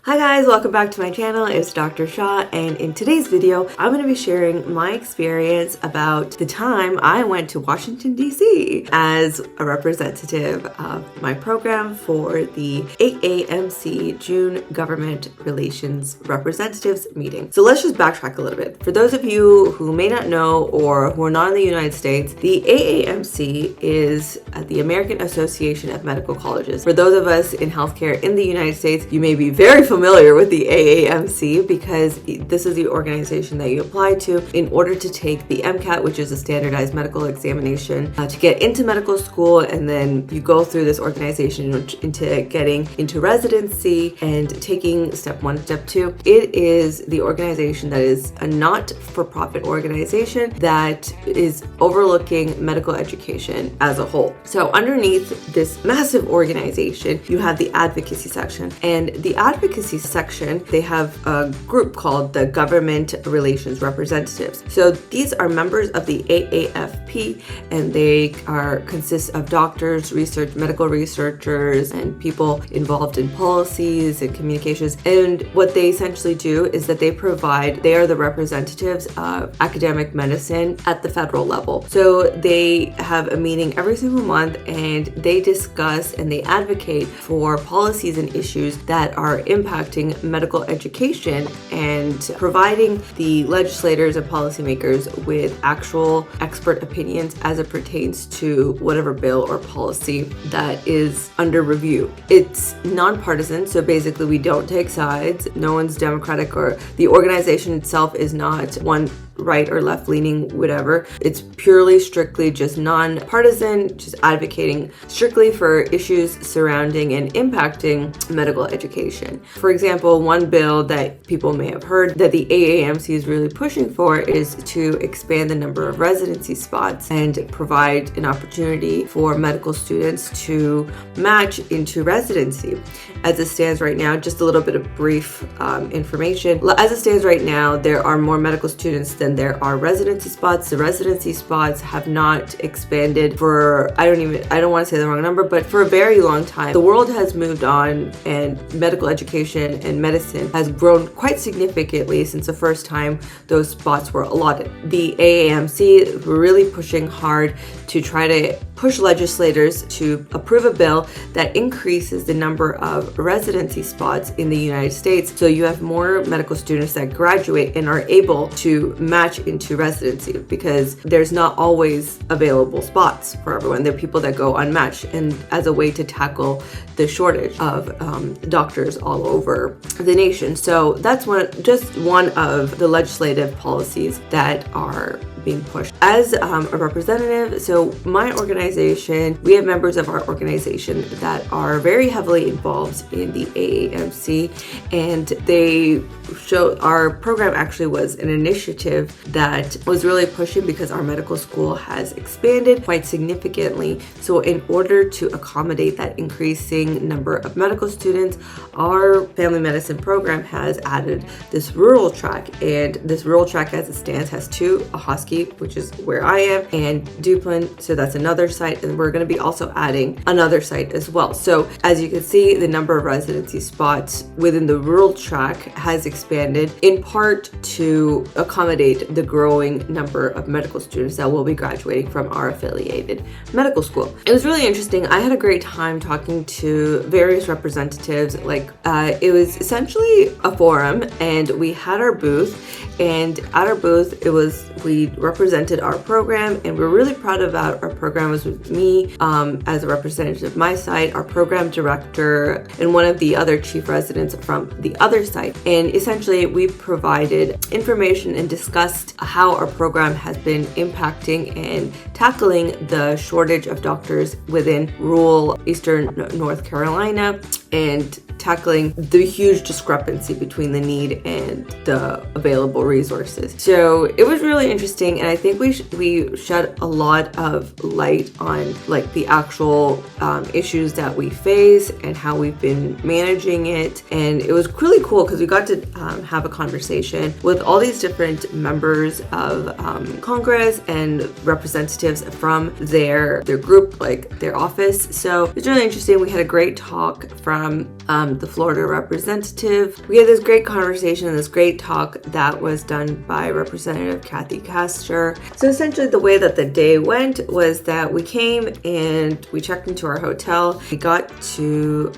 Hi guys, welcome back to my channel. It's Dr. Shah, and in today's video, I'm going to be sharing my experience about the time I went to Washington, D.C. as a representative of my program for the AAMC June Government Relations Representatives meeting. So let's just backtrack a little bit. For those of you who may not know or who are not in the United States, the AAMC is the American Association of Medical Colleges. For those of us in healthcare in the United States, you may be very familiar with the AAMC because this is the organization that you apply to in order to take the MCAT, which is a standardized medical examination, to get into medical school, and then you go through this organization into getting into residency and taking step 1, step 2. It is the organization that is a not-for-profit organization that is overlooking medical education as a whole. So underneath this massive organization, you have the advocacy section, and the advocacy section, they have a group called the Government Relations Representatives. So these are members of the AAFP, and they consist of doctors, medical researchers, and people involved in policies and communications. And what they essentially do is that they are the representatives of academic medicine at the federal level. So they have a meeting every single month, and they discuss and they advocate for policies and issues that are impacting medical education and providing the legislators and policymakers with actual expert opinions as it pertains to whatever bill or policy that is under review. It's nonpartisan, so basically we don't take sides. No one's Democratic, or the organization itself is not one right or left leaning, whatever. It's purely strictly just non-partisan, just advocating strictly for issues surrounding and impacting medical education. For example, one bill that people may have heard that the AAMC is really pushing for is to expand the number of residency spots and provide an opportunity for medical students to match into residency. As it stands right now, just a little bit of brief information. As it stands right now, there are more medical students than there are residency spots. The residency spots have not expanded for, I don't want to say the wrong number, but for a very long time. The world has moved on, and medical education and medicine has grown quite significantly since the first time those spots were allotted. The AAMC were really pushing hard to try to push legislators to approve a bill that increases the number of residency spots in the United States, so you have more medical students that graduate and are able to match into residency, because there's not always available spots for everyone. There are people that go unmatched, and as a way to tackle the shortage of doctors all over the nation. So that's just one of the legislative policies that are being pushed. As a representative, so my organization, we have members of our organization that are very heavily involved in the AAMC, and our program actually was an initiative that was really pushing because our medical school has expanded quite significantly. So in order to accommodate that increasing number of medical students, our family medicine program has added this rural track, and this rural track as it stands has two: Ahoskie, which is where I am, and Duplin, so that's another site, and we're going to be also adding another site as well. So as you can see, the number of residency spots within the rural track has expanded, in part to accommodate the growing number of medical students that will be graduating from our affiliated medical school. It was really interesting. I had a great time talking to various representatives. It was essentially a forum, and we had our booth, and at our booth we represented our program, and we're really proud about our program. It was with me as a representative of my site, our program director, and one of the other chief residents from the other site. And essentially we provided information and discussed how our program has been impacting and tackling the shortage of doctors within rural Eastern North Carolina, and tackling the huge discrepancy between the need and the available resources. So it was really interesting, and I think we shed a lot of light on the actual issues that we face and how we've been managing it. And it was really cool because we got to have a conversation with all these different members of Congress and representatives from their group, their office. So it's really interesting. We had a great talk from the Florida representative. We had this great conversation, this great talk that was done by Representative Kathy Castor. So essentially the way that the day went was that we came and we checked into our hotel. We got to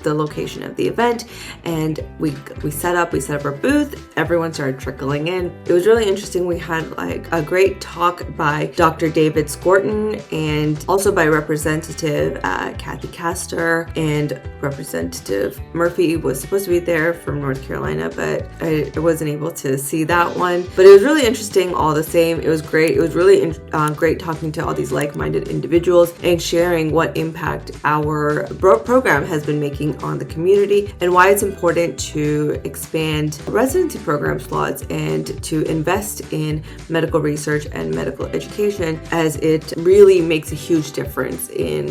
the location of the event, and we set up our booth. Everyone started trickling in. It was really interesting. We had like a great talk by Dr. David Scorton and also by Representative Kathy Castor, and Representative Murphy was supposed to be there from North Carolina, but I wasn't able to see that one. But it was really interesting all the same. It was great. It was really great talking to all these like-minded individuals and sharing what impact our program has been making on the community and why it's important to expand residency program slots and to invest in medical research and medical education, as it really makes a huge difference in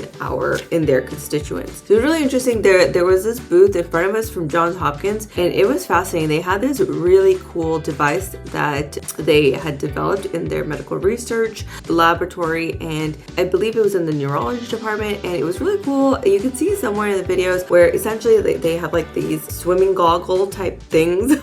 their constituents. So it was really interesting. There was this booth in front of us from Johns Hopkins, and it was fascinating. They had this really cool device that they had developed in their medical research laboratory, and I believe it was in the neurology department, and it was really cool. You can see somewhere in the videos where essentially they have like these swimming goggle type things.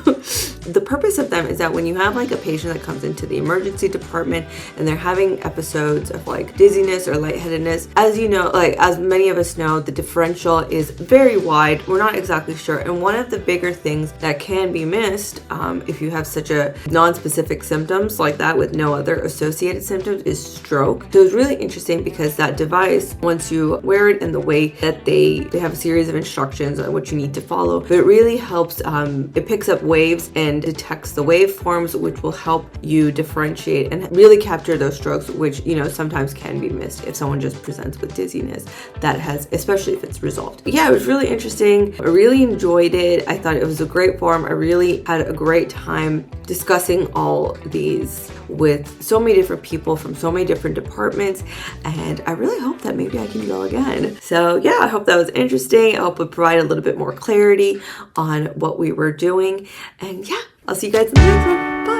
The purpose of them is that when you have like a patient that comes into the emergency department and they're having episodes of like dizziness or lightheadedness, as you know, like as many of us know, the differential is very wide. We're not exactly sure. And one of the bigger things that can be missed if you have such a non-specific symptoms like that with no other associated symptoms is stroke. So it's really interesting because that device, once you wear it in the way that they have a series of instructions on what you need to follow, but it really helps, it picks up waves and detects the waveforms, which will help you differentiate and really capture those strokes, which, you know, sometimes can be missed if someone just presents with dizziness that has, especially if it's resolved. But yeah, it was really interesting. I really enjoyed it. I thought it was a great forum. I really had a great time discussing all these with so many different people from so many different departments, and I really hope that maybe I can go again. So yeah, I hope that was interesting. I hope it provided a little bit more clarity on what we were doing, and yeah, I'll see you guys in the next one. Bye.